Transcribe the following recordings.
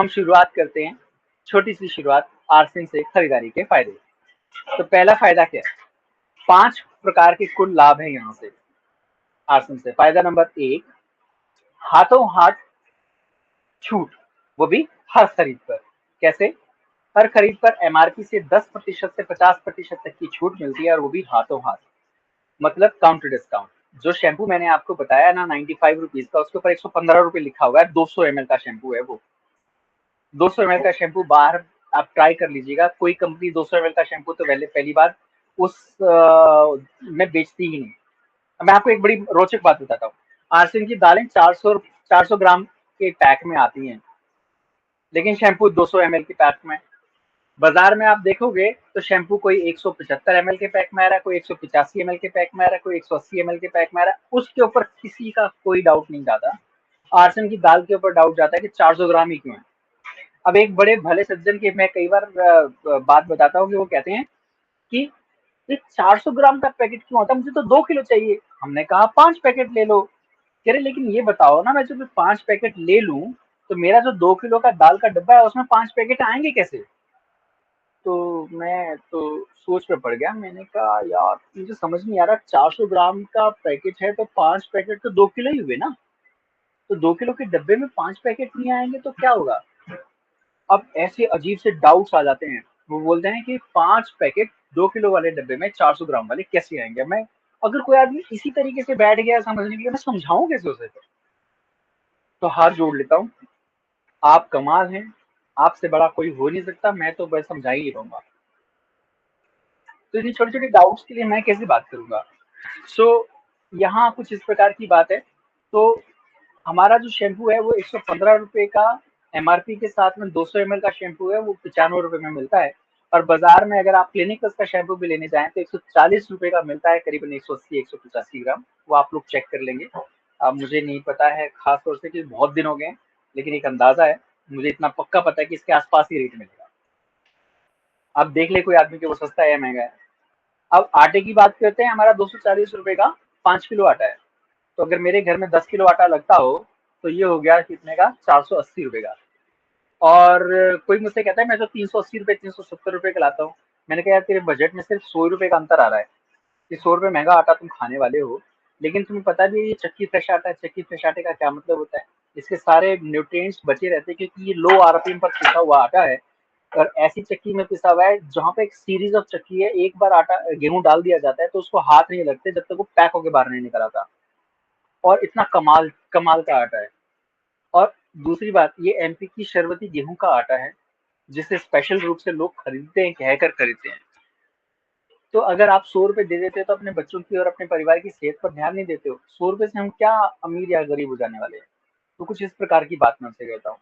हम शुरुआत करते हैं, छोटी सी शुरुआत आरसिन से खरीदारी के फायदे। तो पहला फायदा क्या है? 5 प्रकार के कुल लाभ है यहाँ से आरसिन से। फायदा नंबर 1, हाथों हाथ छूट, वो भी हर खरीद पर। कैसे? हर खरीद पर एमआरपी से 10% से 50% तक की छूट मिलती है, और वो भी हाथों हाथ, मतलब काउंटर डिस्काउंट। जो शैम्पू मैंने आपको बताया ना 95 रुपीज का, उसके ऊपर 115 रुपए लिखा हुआ है। 200 ml का शैम्पू है वो। 200 ml का शैम्पू बाहर आप ट्राई कर लीजिएगा, कोई कंपनी 200 ml का शैम्पू तो पहली बार उस में बेचती ही नहीं। मैं आपको एक बड़ी रोचक बात बताता हूँ। आरसिन की दालें 400 ग्राम के पैक में आती हैं, लेकिन शैम्पू 200 ml के पैक में। बाजार में आप देखोगे तो शैम्पू कोई 175 ml के पैक में आ रहा है, कोई 185 ml के पैक में आ रहा है, कोई 180 ml के पैक में आ रहा है। उसके ऊपर किसी का कोई डाउट नहीं जाता। आरसिन की दाल के ऊपर डाउट जाता है कि 400 ग्राम ही क्यों है। अब एक बड़े भले सज्जन की मैं कई बार बात बताता हूँ कि वो कहते हैं कि ये 400 ग्राम का पैकेट क्यों होता है, मुझे तो 2 किलो चाहिए। हमने कहा 5 पैकेट ले लो। कह रहे लेकिन ये बताओ ना, मैं जब 5 पैकेट ले लूं तो मेरा जो 2 किलो का दाल का डब्बा है उसमें 5 पैकेट आएंगे कैसे? तो मैं तो सोच में पड़ गया। मैंने कहा यार मुझे समझ नहीं आ रहा, 400 ग्राम का पैकेट है तो 5 पैकेट तो 2 किलो ही हुए ना। तो 2 किलो के डब्बे में 5 पैकेट नहीं आएंगे तो क्या होगा? अब ऐसे अजीब से डाउट्स आ जाते हैं। वो बोलते हैं कि 5 पैकेट 2 किलो वाले डब्बे में 400 ग्राम वाले कैसे आएंगे? मैं, अगर कोई आदमी इसी तरीके से बैठ गया समझने के लिए, मैं समझाऊं कैसे उसे? तो हाथ जोड़ लेता हूँ, आप कमाल हैं, आपसे बड़ा कोई हो नहीं सकता, मैं तो बस समझा ही रहूंगा। तो इतनी छोटी छोटी डाउट्स के लिए मैं कैसे बात करूंगा? सो यहाँ कुछ इस प्रकार की बात है। तो हमारा जो शैम्पू है वो 115 रुपए का एमआरपी के साथ में 200 ml का शैम्पू है वो 95 रुपए में मिलता है। और बाजार में अगर आप क्लिनिक प्लस का शैम्पू भी लेने जाएं तो 140 रुपए का मिलता है, करीबन 180-185 ग्राम। वो आप लोग चेक कर लेंगे। अब मुझे नहीं पता है खास तौर से कि बहुत दिन हो गए, लेकिन एक अंदाजा है, मुझे इतना पक्का पता है कि इसके आसपास ही रेट मिलेगा। अब देख ले कोई आदमी कि वो सस्ता है या महंगा है। अब आटे की बात करते हैं। हमारा 240 रुपए का 5 किलो आटा है। तो अगर मेरे घर में 10 किलो आटा लगता हो तो ये हो गया कितने का? 480 रुपए का। और कोई मुझसे कहता है मैं तो 380 रुपए 370 रुपए का लाता हूँ। मैंने कहा यार तेरे बजट में सिर्फ 100 रुपए का अंतर आ रहा है। कि 100 रुपए महंगा आटा तुम खाने वाले हो, लेकिन तुम्हें पता भी है ये चक्की फ्रेश आटा है। चक्की फ्रेश आटे का क्या मतलब होता है? इसके सारे न्यूट्रिएंट्स बचे रहते हैं, क्योंकि ये लो आरपीएम पर पिसा हुआ आटा है। और ऐसी चक्की में पिसा हुआ है जहाँ पे एक सीरीज ऑफ चक्की है। एक बार आटा गेहूं डाल दिया जाता है तो उसको हाथ नहीं लगते जब तक वो पैक होके बाहर नहीं निकल आता। और इतना कमाल कमाल का आटा है। और दूसरी बात, ये एमपी की शरबती गेहूं का आटा है, जिसे स्पेशल रूप से लोग खरीदते हैं, कहकर खरीदते हैं। तो अगर आप 100 रुपए दे देते हो तो अपने बच्चों की और अपने परिवार की सेहत पर ध्यान नहीं देते हो। 100 रुपए से हम क्या अमीर या गरीब हो जाने वाले हैं? तो कुछ इस प्रकार की बात मैं आपसे कहता हूँ।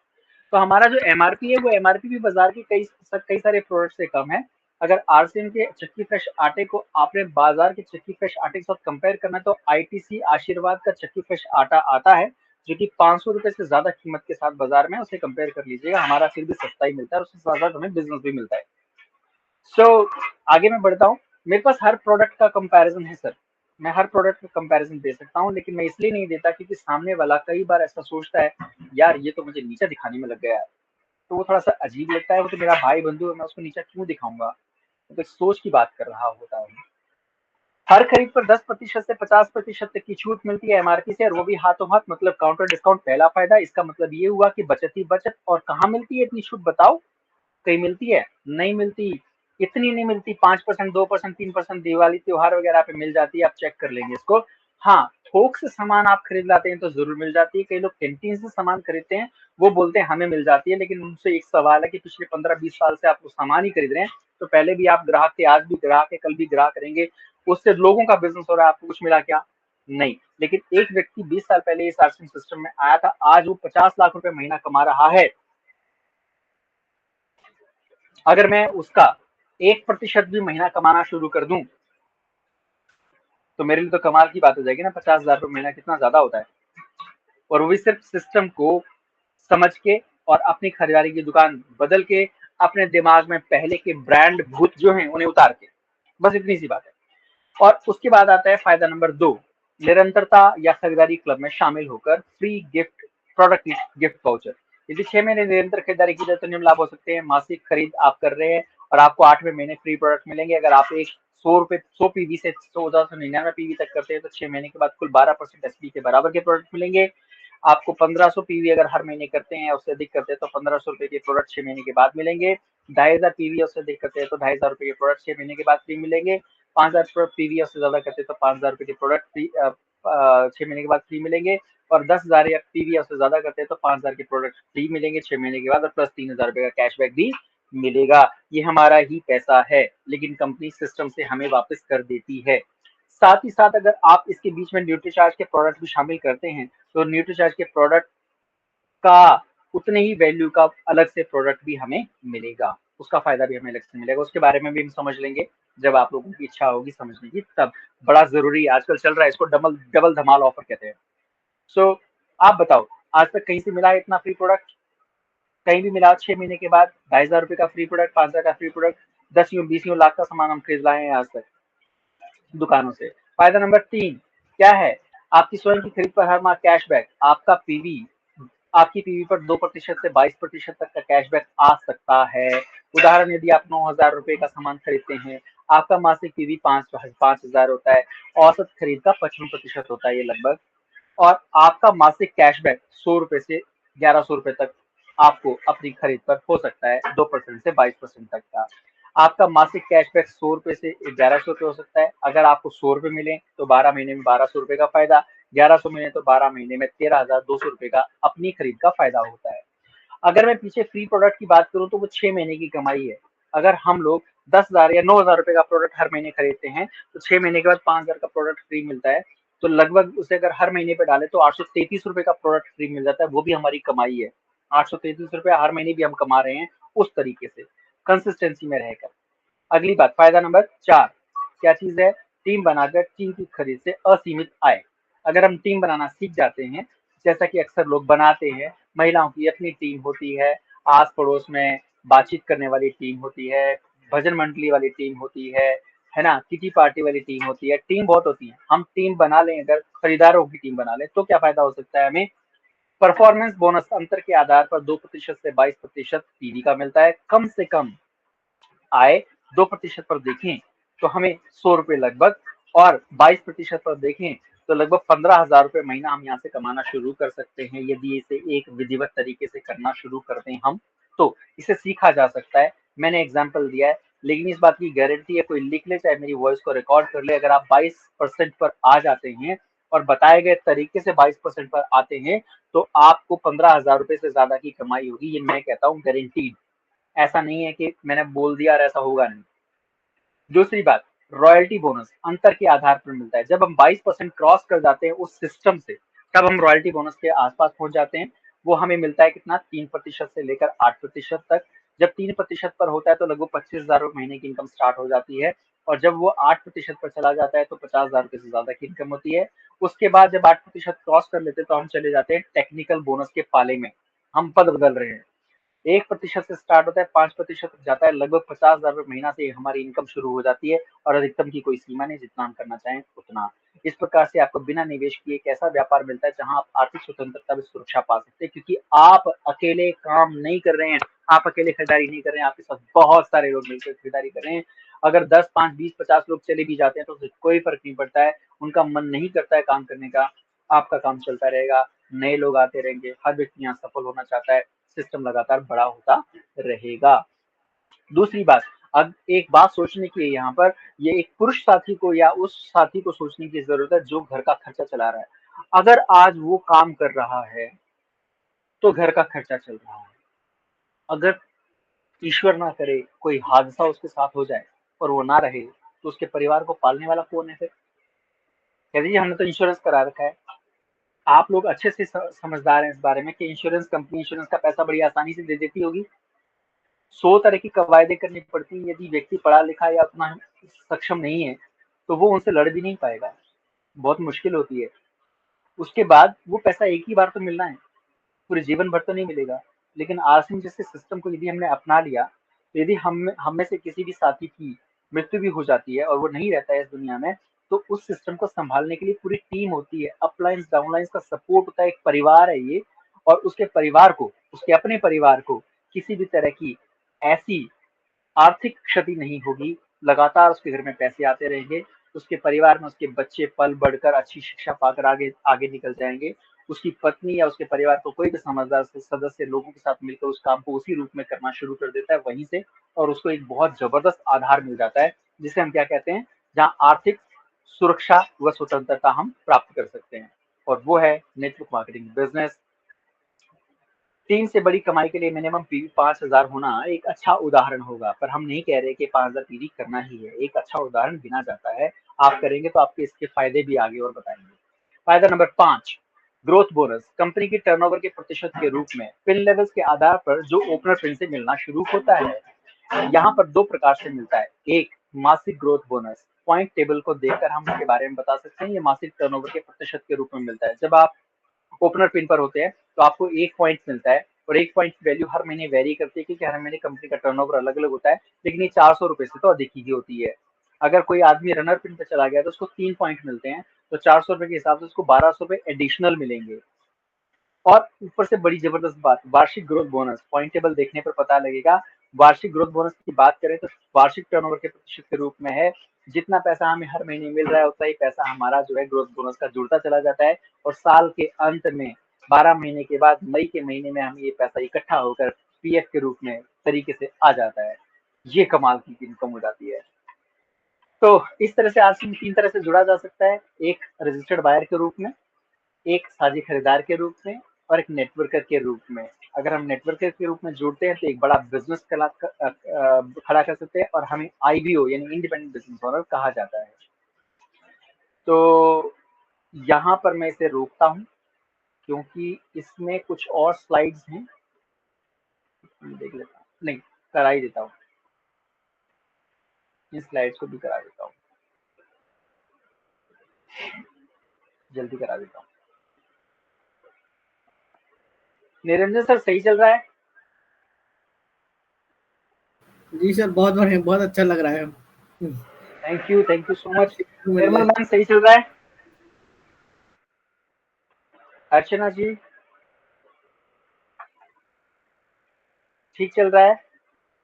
तो हमारा जो एमआरपी है वो एमआरपी भी बाजार के कई सारे प्रोडक्ट से कम है। अगर आरसीएम के चक्की फ्रेश आटे को आपने बाजार के चक्की फ्रेश आटे के साथ कंपेयर करना है तो आईटीसी आशीर्वाद का चक्की फ्रेश आटा आता है, जो कि 500 रुपए से ज्यादा कीमत के साथ बाजार में, उसे कंपेयर कर लीजिएगा। हमारा फिर भी सस्ता ही मिलता है और उसके साथ साथ हमें बिजनेस भी मिलता है। सो आगे मैं बढ़ता हूँ। मेरे पास हर प्रोडक्ट का कंपैरिजन है सर। मैं हर प्रोडक्ट का कंपैरिजन दे सकता हूँ, लेकिन मैं इसलिए नहीं देता क्योंकि सामने वाला कई बार ऐसा सोचता है यार ये तो मुझे नीचा दिखाने में लग गया है। तो वो थोड़ा सा अजीब लगता है। वो तो मेरा भाई बंधु है, मैं उसको नीचा क्यों दिखाऊंगा? तो सोच की बात कर रहा होता है। हर खरीद पर 10% से 50% तक की छूट मिलती है एमआरपी से, और वो भी हाथों हाथ, मतलब काउंटर डिस्काउंट। पहला फायदा इसका मतलब ये हुआ कि बचत ही बचत। और कहाँ मिलती है इतनी छूट बताओ? कहीं मिलती है? नहीं मिलती। इतनी नहीं मिलती। 5%, 2%, 3% दिवाली त्योहार वगैरह पे मिल जाती है, आप चेक कर लेंगे इसको। हाँ, थोक से सामान आप खरीद लाते हैं तो जरूर मिल जाती है। कई लोग कैंटीन से सामान खरीदते हैं, वो बोलते हैं हमें मिल जाती है। लेकिन उनसे एक सवाल है कि पिछले 15-20 साल से आप वो सामान ही खरीद रहे हैं, तो पहले भी आप ग्राहक थे, आज भी ग्राहक है, कल भी ग्राहक रहेंगे। उससे लोगों का बिजनेस हो रहा है, आपको कुछ मिला क्या? नहीं। लेकिन एक व्यक्ति 20 साल पहले इस आरसिंग सिस्टम में आया था, आज वो 50 लाख रुपए महीना कमा रहा है। अगर मैं उसका 1% भी महीना कमाना शुरू कर दूं तो मेरे लिए तो कमाल की बात हो जाएगी ना। 50,000 रुपये महीना कितना ज्यादा होता है। और वो भी सिर्फ सिस्टम को समझ के और अपनी खरीदारी की दुकान बदल के, अपने दिमाग में पहले के ब्रांड भूत जो हैं उन्हें उतार के। बस इतनी सी बात है। और उसके बाद आता है फायदा नंबर 2, निरंतरता या खरीदारी क्लब में शामिल होकर free gift, product gift voucher. यदि 6 महीने निरंतर खरीदारी की जाए तो निम्न लाभ हो सकते हैं। मासिक खरीद आप कर रहे हैं और आपको 8वें महीने फ्री प्रोडक्ट मिलेंगे। अगर आप एक 100 पीवी से 1499 पीवी तक करते हैं तो 6 महीने के बाद कुल 12% एसपी के बराबर के प्रोडक्ट मिलेंगे। आपको 1500 पीवी अगर हर महीने करते हैं, उससे अधिक करते हैं तो 1500 रुपए के प्रोडक्ट 6 महीने के बाद मिलेंगे। 2500 पीवी उससे अधिक करते हैं तो 2500 रुपए के प्रोडक्ट 6 महीने के बाद फ्री मिलेंगे। 5000 पीवी उससे ज्यादा करते हैं तो 5000 रुपए के प्रोडक्ट फ्री 6 महीने के बाद फ्री मिलेंगे। और 10,000 या पीवी उससे ज्यादा करते हैं तो 5000 के प्रोडक्ट फ्री मिलेंगे 6 महीने के बाद, और प्लस 3000 रुपए का कैशबैक भी मिलेगा। ये हमारा ही पैसा है, लेकिन कंपनी सिस्टम से हमें वापस कर देती है। साथ ही साथ अगर आप इसके बीच में न्यूट्रीचार्ज के प्रोडक्ट भी शामिल करते हैं तो न्यूट्रीचार्ज के प्रोडक्ट का उतने ही वैल्यू का अलग से प्रोडक्ट भी हमें मिलेगा, उसका फायदा भी हमें अलग से मिलेगा। उसके बारे में भी हम समझ लेंगे जब आप लोगों की इच्छा होगी समझने की तब। बड़ा जरूरी आजकल चल रहा है, इसको डबल डबल धमाल ऑफर कहते हैं। सो आप बताओ, आज तक कहीं से मिला है इतना फ्री प्रोडक्ट? कहीं भी मिला? 6 महीने के बाद 2500 रुपए का फ्री प्रोडक्ट, 5000 का फ्री प्रोडक्ट, 10 20 लाख का सामान हम खरीद लाए हैं आज तक दुकानों से। फायदा नंबर 3 क्या है? आपकी स्वयं की खरीद पर हर माह कैशबैक। आपकी पीवी पर 2% से 22% तक का कैशबैक आ सकता है। उदाहरण, यदि आप 9000 रुपए का सामान खरीदते हैं, आपका मासिक पीवी 5000 होता है। औसत खरीद का 55% होता है ये लगभग। और आपका मासिक कैशबैक 100 रुपए से 1100 रुपए तक आपको अपनी खरीद पर हो सकता है, 2% से 22% तक का। आपका मासिक कैशबैक 100 रुपए से 1100 रुपए हो सकता है। अगर आपको 100 रुपए मिले तो 12 महीने में 1200 रुपए का फायदा, 1100 महीने तो 12 महीने में 13,200 रुपए का अपनी खरीद का फायदा होता है। अगर मैं पीछे फ्री प्रोडक्ट की बात करूं तो वो 6 महीने की कमाई है। अगर हम लोग 10,000 या 9,000 रुपए का प्रोडक्ट हर महीने खरीदते हैं तो 6 महीने के बाद 5,000 का प्रोडक्ट फ्री मिलता है। तो लगभग उसे अगर हर महीने पे डाले तो 833 रुपए का प्रोडक्ट फ्री मिल जाता है, वो भी हमारी कमाई है। 833 रुपए हर महीने भी हम कमा रहे हैं उस तरीके से, कंसिस्टेंसी में रहकर। अगली बात, फायदा नंबर 4 क्या चीज है? टीम बनाकर टीम की खरीद से असीमित आय। अगर हम टीम बनाना सीख जाते हैं, जैसा कि अक्सर लोग बनाते हैं, महिलाओं की अपनी टीम होती है, आस पड़ोस में बातचीत करने वाली टीम होती है, भजन मंडली वाली टीम होती है ना, किटी पार्टी वाली टीम होती है, टीम बहुत होती है। हम टीम बना लें, अगर खरीदारों की टीम बना लें तो क्या फायदा हो सकता है हमें? परफॉर्मेंस बोनस अंतर के आधार पर 2% से 22% पीवी का मिलता है। कम से कम आय 2% पर देखें तो हमें 100 रुपए लगभग, और 22% पर देखें तो लगभग 15,000 रुपए महीना हम यहाँ से कमाना शुरू कर सकते हैं, यदि इसे एक विधिवत तरीके से करना शुरू कर दें हम तो। इसे सीखा जा सकता है, मैंने एग्जाम्पल दिया है, लेकिन इस बात की गारंटी है, कोई लिख ले चाहे मेरी वॉइस को रिकॉर्ड कर ले, अगर आप 22% पर आ जाते हैं और बताए गए तरीके से 22% पर आते हैं तो आपको 15,000 रुपए से ज्यादा की कमाई होगी। ये मैं कहता हूँ गारंटीड, ऐसा नहीं है कि मैंने बोल दिया और ऐसा होगा नहीं। दूसरी बात, रॉयल्टी बोनस अंतर के आधार पर मिलता है। जब हम 22% क्रॉस कर जाते हैं उस सिस्टम से, तब हम रॉयल्टी बोनस के आसपास पहुंच जाते हैं। वो हमें मिलता है कितना? 3% से लेकर 8% तक। जब 3% पर होता है तो लगभग 25,000 रुपए महीने की इनकम स्टार्ट हो जाती है, और जब वो 8% पर चला जाता है तो 50,000 रुपए से ज्यादा की इनकम होती है। उसके बाद जब 8% क्रॉस कर लेते हैं तो हम चले जाते हैं टेक्निकल बोनस के पाले में, हम पद बदल रहे हैं। 1% से स्टार्ट होता है, 5% तक जाता है, लगभग 50,000 रुपए महीना से हमारी इनकम शुरू हो जाती है, और अधिकतम की कोई सीमा नहीं, जितना हम करना चाहें उतना। इस प्रकार से आपको बिना निवेश किए एक ऐसा व्यापार मिलता है जहां आप आर्थिक स्वतंत्रता में सुरक्षा पा सकते हैं, क्योंकि आप अकेले काम नहीं कर रहे हैं, आप अकेले खरीदारी नहीं कर रहे हैं, आपके साथ बहुत सारे लोग मिलकर खरीदारी कर रहे हैं। अगर 10 5 20 50 लोग चले भी जाते हैं तो उससे कोई फर्क नहीं पड़ता है, उनका मन नहीं करता है काम करने का, आपका काम चलता रहेगा, नए लोग आते रहेंगे, हर व्यक्ति यहाँ सफल होना चाहता है, सिस्टम लगातार बड़ा होता रहेगा। दूसरी बात, अब एक बात सोचने की है यहाँ पर, ये एक पुरुष साथी को या उस साथी को सोचने की जरूरत है जो घर का खर्चा चला रहा है। अगर आज वो काम कर रहा है तो घर का खर्चा चल रहा है। अगर ईश्वर ना करे कोई हादसा उसके साथ हो जाए और वो ना रहे तो उसके परिवार को पालने वाला कौन है फिर? कह दीजिए हमने तो इंश्योरेंस करा रखा है। आप लोग अच्छे से समझदार हैं इस बारे में कि इंश्योरेंस कंपनी इंश्योरेंस का पैसा बड़ी आसानी से दे देती होगी। 100 तरह की कवायदे करनी पड़ती हैं, यदि व्यक्ति पढ़ा लिखा या उतना सक्षम नहीं है तो वो उनसे लड़ भी नहीं पाएगा, बहुत मुश्किल होती है। उसके बाद वो पैसा एक ही बार तो मिलना है, पूरे जीवन भर तो नहीं मिलेगा। लेकिन आरसिंह जैसे सिस्टम को यदि हमने अपना लिया, तो यदि हम में से किसी भी साथी की मृत्यु भी हो जाती है और वो नहीं रहता है इस दुनिया में, तो उस सिस्टम को संभालने के लिए पूरी टीम होती है, अपलाइंस डाउनलाइंस का सपोर्ट होता है, एक परिवार है ये। और उसके परिवार को, उसके अपने परिवार को किसी भी तरह की ऐसी आर्थिक क्षति नहीं होगी, लगातार उसके घर में पैसे आते रहेंगे, उसके परिवार में उसके बच्चे पल बढ़कर अच्छी शिक्षा पाकर आगे आगे निकल जाएंगे, उसकी पत्नी या उसके परिवार को कोई भी समझदार सदस्य लोगों के साथ मिलकर उस काम को उसी रूप में करना शुरू कर देता है वहीं से, और उसको एक बहुत जबरदस्त आधार मिल जाता है, जिसे हम क्या कहते हैं, जहाँ आर्थिक सुरक्षा व स्वतंत्रता हम प्राप्त कर सकते हैं, और वो है नेटवर्क मार्केटिंग बिजनेस। 3 से बड़ी कमाई के लिए मिनिमम पीवी 5,000 होना एक अच्छा उदाहरण होगा, पर हम नहीं कह रहे कि 5,000 पीवी करना ही है, एक अच्छा उदाहरण गिना जाता है। आप करेंगे तो आपके इसके फायदे भी आगे और बताएंगे। फायदा नंबर 5, ग्रोथ बोनस। कंपनी की टर्नओवर के प्रतिशत के रूप में पिन लेवल्स के आधार पर जो ओपनर पिन से मिलना शुरू होता है। यहाँ पर 2 प्रकार से मिलता है। एक, मासिक ग्रोथ बोनस। पॉइंट टेबल को देखकर हम इसके बारे में बता सकते हैं, ये मासिक टर्नओवर के प्रतिशत के रूप में मिलता है। जब आप ओपनर पिन पर होते हैं तो आपको 1 पॉइंट मिलता है, और 1 पॉइंट की वैल्यू हर महीने वेरी करती है, क्योंकि हर महीने कंपनी का टर्नओवर अलग-अलग होता है, लेकिन ये 400 रुपए से तो अधिक ही होती है। अगर कोई आदमी रनर पिन पे चला गया तो उसको 3 पॉइंट मिलते हैं, तो 400 रुपए के हिसाब से उसको 1200 रुपए एडिशनल मिलेंगे। और ऊपर से बड़ी जबरदस्त बात, वार्षिक ग्रोथ बोनस। पॉइंट टेबल देखने पर पता लगेगा। वार्षिक ग्रोथ बोनस की बात करें तो वार्षिक टर्नओवर के प्रतिशत के रूप में है। जितना पैसा हमें हर महीने मिल रहा है उतना ही पैसा हमारा जो है ग्रोथ बोनस का जुड़ता चला जाता है, और साल के अंत में 12 महीने के बाद मई के महीने में हमें ये पैसा इकट्ठा होकर पीएफ के रूप में तरीके से आ जाता है। ये कमाल की इनकम हो जाती है। तो इस तरह से आरसी 3 तरह से जुड़ा जा सकता है। एक, रजिस्टर्ड बायर के रूप में, एक साझी खरीदार के रूप में, और एक नेटवर्कर के रूप में। अगर हम नेटवर्कर के रूप में जुड़ते हैं तो एक बड़ा बिजनेस खड़ा कर सकते हैं, और हमें आईबीओ यानी इंडिपेंडेंट बिजनेस ओनर कहा जाता है। तो यहाँ पर मैं इसे रोकता हूँ, क्योंकि इसमें कुछ और स्लाइड्स हैं, देख लेता हूँ, नहीं करा ही देता हूँ, इन स्लाइड्स को भी करा देता हूँ, जल्दी करा देता हूँ। निरंजन सर सही चल रहा है? जी सर, बहुत बढ़िया, बहुत अच्छा लग रहा है। Thank you so much. मिल रहा निर्मल है। मैम सही चल रहा है? अर्चना जी ठीक चल रहा है,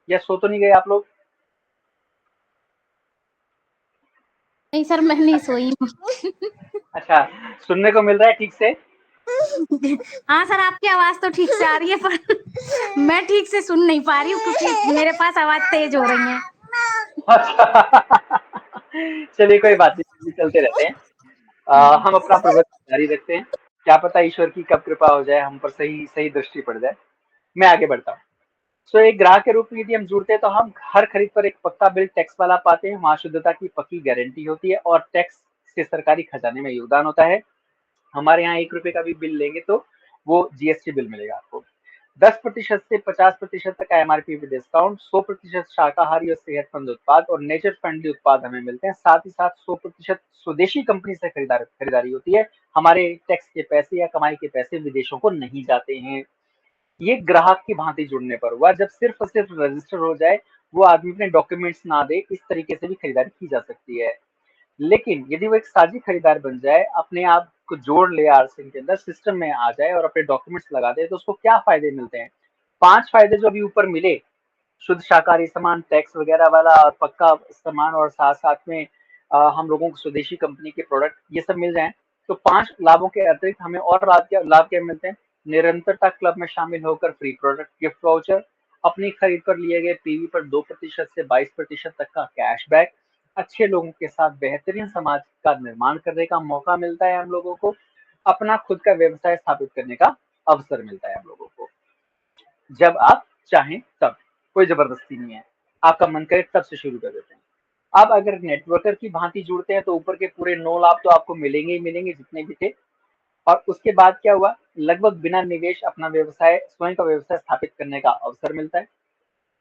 या सो तो नहीं गए आप लोग? नहीं सर, मैं नहीं सोई हूँ। अच्छा, सुनने को मिल रहा है ठीक से? हाँ सर, आपकी आवाज तो ठीक से आ रही है, पर मैं ठीक से सुन नहीं पा रही हूँ क्योंकि मेरे पास आवाज तेज हो रही है। अच्छा चलिए कोई बात नहीं, चलते रहते हैं। हम अपना प्रवचन जारी रखते हैं। क्या पता ईश्वर की कब कृपा हो जाए, हम पर सही सही दृष्टि पड़ जाए। मैं आगे बढ़ता हूँ। सो एक ग्राहक के रूप में यदि हम जुड़ते हैं तो हम हर खरीद पर एक पक्का बिल टैक्स वाला पाते हैं, वहां शुद्धता की पक्की गारंटी होती है, और टैक्स से सरकारी खजाने में योगदान होता है। हमारे यहाँ 1 रुपए का भी बिल लेंगे तो वो जीएसटी बिल मिलेगा आपको। 10% से 50% तक का एमआरपी पे डिस्काउंट, 100% शाकाहारी और सेहतमंद उत्पाद और नेचर फ्रेंडली उत्पाद हमें मिलते हैं। साथ ही साथ 100% स्वदेशी कंपनी से खरीदारी होती है। हमारे टैक्स के पैसे या कमाई के पैसे विदेशों को नहीं जाते हैं। ये ग्राहक की भांति जुड़ने पर हुआ। जब सिर्फ और सिर्फ रजिस्टर हो जाए, वो आदमी अपने डॉक्यूमेंट्स ना दे, इस तरीके से भी खरीदारी की जा सकती है। लेकिन यदि वो एक साझी खरीदार बन जाए, अपने आप को जोड़ ले आरसिंग के अंदर, सिस्टम में आ जाए और अपने डॉक्यूमेंट्स लगा दे, तो उसको क्या फायदे मिलते हैं? 5 फायदे जो अभी ऊपर मिले, शुद्ध शाकाहारी सामान, टैक्स वगैरह वाला और पक्का सामान, और साथ साथ में हम लोगों को स्वदेशी कंपनी के प्रोडक्ट ये सब मिल जाएं, तो 5 लाभों के अतिरिक्त हमें और लाभ क्या मिलते हैं? निरंतरता क्लब में शामिल होकर फ्री प्रोडक्ट गिफ्ट वाउचर, अपनी खरीद पर लिए गए पीवी पर 2% से 22% तक का कैशबैक, अच्छे लोगों के साथ बेहतरीन समाज का निर्माण करने का मौका मिलता है हम लोगों को, अपना खुद का व्यवसाय स्थापित करने का अवसर मिलता है हम लोगों को, जब आप चाहें तब। कोई जबरदस्ती नहीं है, आपका मन करे तब से शुरू कर देते हैं। अब अगर नेटवर्कर की भांति जुड़ते हैं तो ऊपर के पूरे 9 लाभ तो आपको मिलेंगे ही मिलेंगे जितने भी थे। और उसके बाद क्या हुआ, लगभग बिना निवेश अपना व्यवसाय, स्वयं का व्यवसाय स्थापित करने का अवसर मिलता है।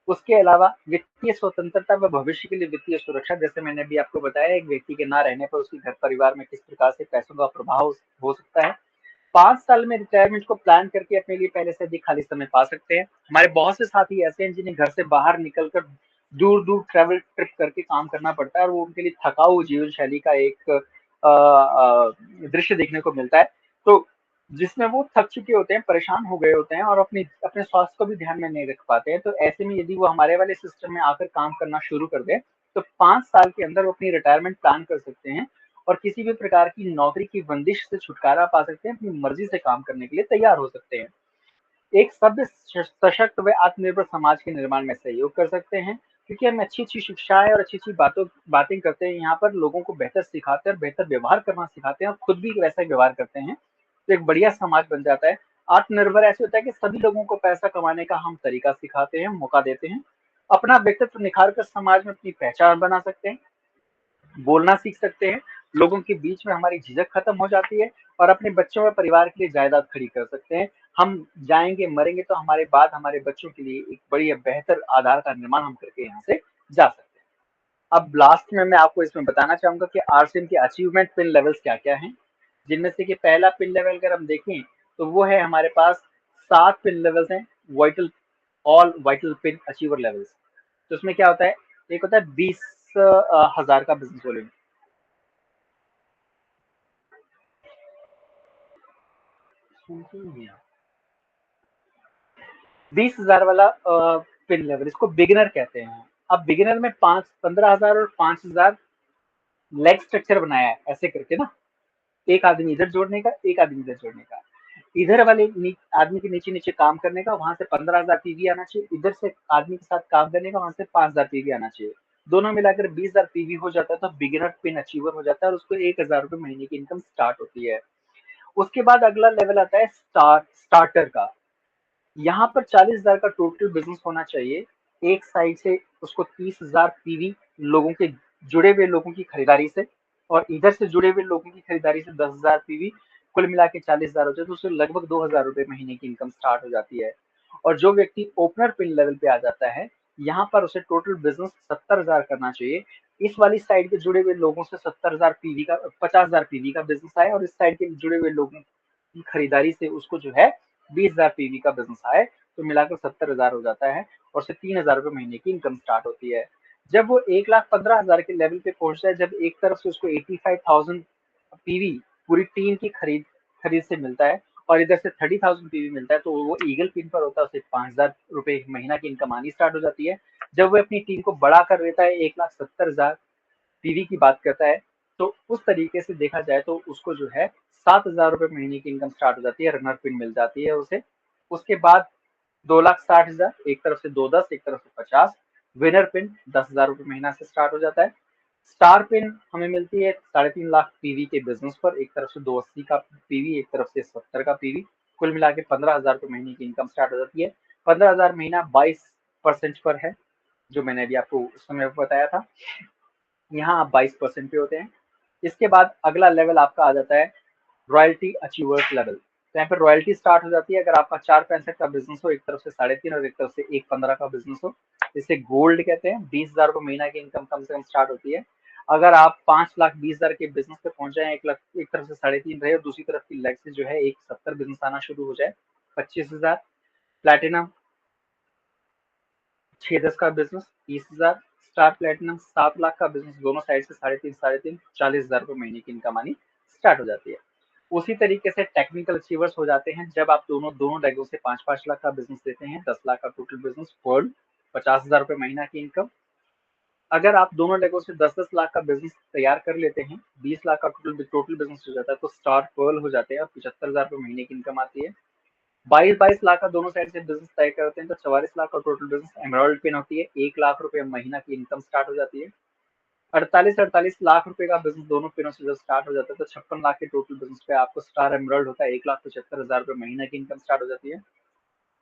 उसके अलावा वित्तीय स्वतंत्रता व भविष्य के लिए वित्तीय सुरक्षा, जैसे मैंने भी आपको बताया, एक व्यक्ति के ना रहने पर उसके घर परिवार में किस प्रकार से पैसों का प्रभाव हो सकता है। 5 साल में रिटायरमेंट को प्लान करके अपने लिए पहले से अधिक खाली समय पा सकते हैं। हमारे बहुत से साथी ऐसे हैं जिन्हें घर से बाहर निकलकर दूर दूर ट्रैवल ट्रिप करके काम करना पड़ता है, और वो उनके लिए थकाऊ जीवन शैली का एक दृश्य देखने को मिलता है। तो जिसमें वो थक चुके होते हैं, परेशान हो गए होते हैं और अपने स्वास्थ्य को भी ध्यान में नहीं रख पाते हैं। तो ऐसे में यदि वो हमारे वाले सिस्टम में आकर काम करना शुरू कर दें, तो 5 साल के अंदर वो अपनी रिटायरमेंट प्लान कर सकते हैं और किसी भी प्रकार की नौकरी की बंदिश से छुटकारा पा सकते हैं, अपनी मर्जी से काम करने के लिए तैयार हो सकते हैं। एक सभ्य सशक्त व आत्मनिर्भर समाज के निर्माण में सहयोग कर सकते हैं, क्योंकि हम अच्छी-अच्छी शिक्षाएँ और अच्छी-अच्छी बातें करते हैं, यहाँ पर लोगों को बेहतर सिखाते हैं और बेहतर व्यवहार करना सिखाते हैं और खुद भी वैसा ही व्यवहार करते हैं, तो एक बढ़िया समाज बन जाता है। आत्मनिर्भर ऐसे होता है कि सभी लोगों को पैसा कमाने का हम तरीका सिखाते हैं, मौका देते हैं, अपना व्यक्तित्व निखार कर समाज में अपनी पहचान बना सकते हैं, बोलना सीख सकते हैं, लोगों के बीच में हमारी झिझक खत्म हो जाती है और अपने बच्चों व परिवार के लिए जायदाद खड़ी कर सकते हैं। हम जाएँगे, मरेंगे तो हमारे बाद हमारे बच्चों के लिए एक बढ़िया बेहतर आधार का निर्माण हम करके यहाँ से जा सकते हैं। अब लास्ट में मैं आपको इसमें बताना चाहूँगा कि आरसीएम के अचीवमेंट पिन लेवल्स क्या-क्या हैं, जिनमें से कि पहला पिन लेवल अगर हम देखें, तो वो है हमारे पास 7 पिन लेवल्स हैं, vital all vital pin achiever levels. तो उसमें क्या होता है, एक होता है 20,000 का बिज़नेस वॉल्यूम। 20,000 वाला पिन लेवल, इसको बिगिनर कहते हैं। अब बिगिनर में 15,000 और 5,000 लेग स्ट्रक्चर बनाया है ऐसे करके ना, एक आदमी इधर जोड़ने का, एक आदमी इधर जोड़ने का, इधर वाले आदमी के नीचे नीचे काम करने का, वहां से 15,000 पीवी आना चाहिए, इधर से आदमी के साथ काम करने का, वहां से 5,000 पीवी आना चाहिए, दोनों मिलाकर 20,000 पीवी हो जाता है, तो बिगिनर पिन अचीवर हो जाता है और उसको 1,000 रुपए महीने की इनकम स्टार्ट होती है। उसके बाद अगला लेवल आता है स्टार्टर का। यहाँ पर 40,000 का टोटल बिजनेस होना चाहिए, एक साइड से उसको 30,000 पीवी लोगों के जुड़े हुए लोगों की खरीदारी से और इधर से जुड़े हुए लोगों की खरीदारी से 10,000 पीवी, कुल मिला के 40,000 हो जाए तो उससे लगभग 2,000 रुपए महीने की इनकम स्टार्ट हो जाती है। और जो व्यक्ति ओपनर पिन लेवल पे आ जाता है, यहाँ पर उसे टोटल बिजनेस 70,000 करना चाहिए। इस वाली साइड के जुड़े हुए लोगों से 70,000 पीवी का 50,000 पीवी का बिजनेस आए और इस साइड के जुड़े हुए लोगों की खरीदारी से उसको जो है 20,000 पीवी का बिजनेस आए, तो मिलाकर 70,000 हो जाता है और उससे 3,000 रुपए महीने की इनकम स्टार्ट होती है। जब वो 1,15,000 के लेवल पे पहुंच जाए, जब एक तरफ से उसको 85,000 पीवी पूरी टीम की खरीद से मिलता है और इधर से 30,000 पीवी मिलता है, तो वो ईगल पिन पर होता है, उसे 5,000 रुपए महीना की इनकम आनी स्टार्ट हो जाती है। जब वो अपनी टीम को बड़ा कर लेता है, 1,70,000 पीवी की बात करता है, तो उस तरीके से देखा जाए तो उसको जो है 7,000 रुपए महीने की इनकम स्टार्ट हो जाती है, रनर पिन मिल जाती है उसे। उसके बाद 2,60,000, एक तरफ से 210, एक तरफ से 50, विनर पिन 10,000 रुपए महीना से स्टार्ट हो जाता है। स्टार पिन हमें मिलती है 3.5 लाख पीवी के बिजनेस पर, एक तरफ से 280 का पीवी, एक तरफ से 70 का पीवी, कुल मिला के 15,000 रुपए महीने की इनकम स्टार्ट हो जाती है। 15,000 महीना 22% पर है, जो मैंने अभी आपको उस समय बताया था। यहाँ आप 22% पे होते हैं। इसके बाद अगला लेवल आपका आ जाता है रॉयल्टी अचीवर्स लेवल। तो यहाँ पर रॉयल्टी स्टार्ट हो जाती है अगर आपका 4,65 का बिजनेस हो, एक तरफ से 3.5 और एक तरफ से 1,15 का बिजनेस हो, इसे गोल्ड कहते हैं। 20,000 रुपए महीना की इनकम कम से कम स्टार्ट होती है। अगर आप 5,20,000 के बिजनेस पे पहुंच जाए, एक तरफ से 3.5 रहे और दूसरी तरफ की लेग से जो है 1,70 बिजनेस आना शुरू हो जाए, 25,000। प्लेटिनम 6-10 का बिजनेस 30,000, स्टार प्लेटिनम 7 लाख का बिजनेस, दोनों साइड से 3.5 40,000 रुपए महीने की इनकम आनी स्टार्ट हो जाती है। उसी तरीके से टेक्निकल अचीवर्स हो जाते हैं जब आप दोनों दोनों लेगों से 5-5 लाख का बिजनेस देते हैं, 10 लाख का टोटल बिजनेस, वर्ल्ड 50,000 रुपए महीना की इनकम। अगर आप दोनों लेगों से 10-10 लाख का बिजनेस तैयार कर लेते हैं, 20 लाख का टोटल बिजनेस हो जाता है, तो स्टार पर्ल हो जाते हैं और 75,000 रुपए महीने की इनकम आती है। 22-22 लाख का दोनों साइड से बिजनेस तय करते हैं तो 44 लाख का टोटल बिजनेस। एमराल्ड पिन होती है, 1 लाख रुपए महीना की इनकम स्टार्ट हो जाती है। 48-48 लाख रुपए का बिजनेस दोनों पिनों से जब स्टार्ट हो जाता है, तो 56 लाख के टोटल बिजनेस पे आपको स्टार एमराल्ड होता है, 1,75,000 रुपए महीना की इनकम स्टार्ट हो जाती है।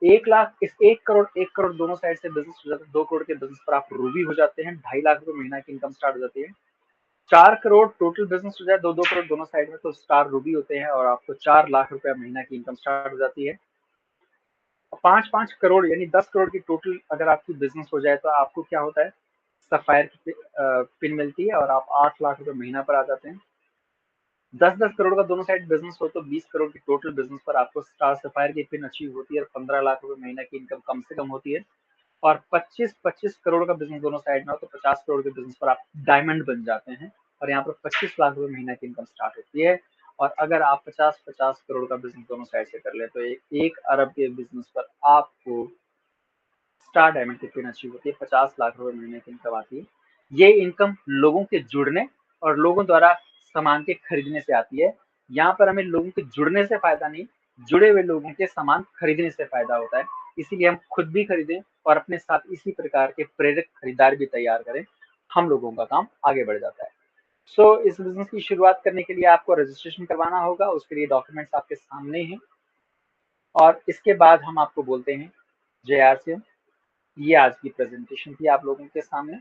1 लाख, इस 1 करोड़ दोनों साइड से बिजनेस हो जाता है, 2 करोड़ के बिजनेस पर आप रूबी हो जाते हैं, 2.5 लाख रुपए महीना की इनकम स्टार्ट हो जाती है। 4 करोड़ टोटल बिजनेस हो जाए, 2-2 करोड़ दोनों साइड में, तो स्टार रूबी होते हैं और आपको 4 लाख रुपए महीना की इनकम स्टार्ट हो जाती है। 5-5 करोड़ यानी 10 करोड़ की टोटल अगर आपकी बिजनेस हो जाए, तो आपको क्या होता है, सफायर की पिन मिलती है और आप 8 लाख रुपए महीना पर आ जाते हैं। 10-10 करोड़ का दोनों साइड बिजनेस हो तो 20 करोड़ की टोटल बिजनेस पर आपको स्टार सफायर की पिन अचीव होती है और 15 लाख रुपए महीना की इनकम कम से कम होती है। और 25-25 करोड़ का बिजनेस दोनों साइड में हो तो 50 करोड़ के बिजनेस पर आप डायमंड बन जाते हैं और यहाँ पर 25 लाख रुपए महीना की इनकम स्टार्ट होती है। और अगर आप 50-50 करोड़ का बिजनेस दोनों साइड से कर ले तो 1 अरब के बिजनेस पर आपको स्टार डायमंड की पिन अचीव होती है, 50 लाख रुपए महीने की इनकम आती है। ये इनकम लोगों के जुड़ने और लोगों द्वारा सामान के खरीदने से आती है। यहाँ पर हमें लोगों के जुड़ने से फायदा नहीं, जुड़े हुए लोगों के सामान खरीदने से फायदा होता है। इसीलिए हम खुद भी खरीदें और अपने साथ इसी प्रकार के प्रेरक खरीदार भी तैयार करें, हम लोगों का काम आगे बढ़ जाता है। सो इस बिजनेस की शुरुआत करने के लिए आपको रजिस्ट्रेशन करवाना होगा, उसके लिए डॉक्यूमेंट्स आपके सामने हैं और इसके बाद हम आपको बोलते हैं जय आर सी एम। ये आज की प्रेजेंटेशन थी आप लोगों के सामने।